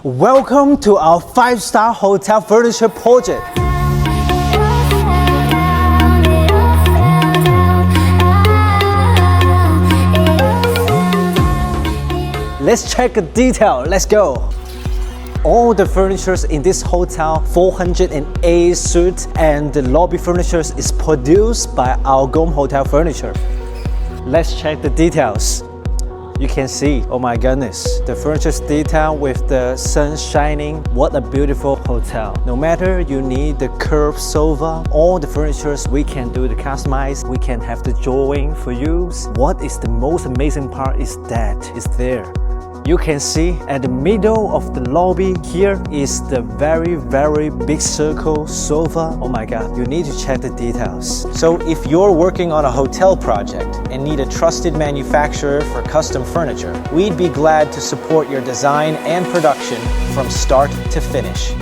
Welcome to our 5-star hotel furniture project. Let's check the detail, let's go. All the furniture in this hotel 408 suite and the lobby furniture is produced by our Gom Hotel Furniture. Let's check the details. You can see, oh my goodness, the furniture's detail with the sun shining. What a beautiful hotel. No matter you need the curved sofa, all the furnitures we can do the customize. We can have the drawing for you. What is the most amazing part is that it's there. You can see at the middle of the lobby here is the very big circle sofa. Oh my god, you need to check the details. So if you're working on a hotel project and need a trusted manufacturer for custom furniture, we'd be glad to support your design and production from start to finish.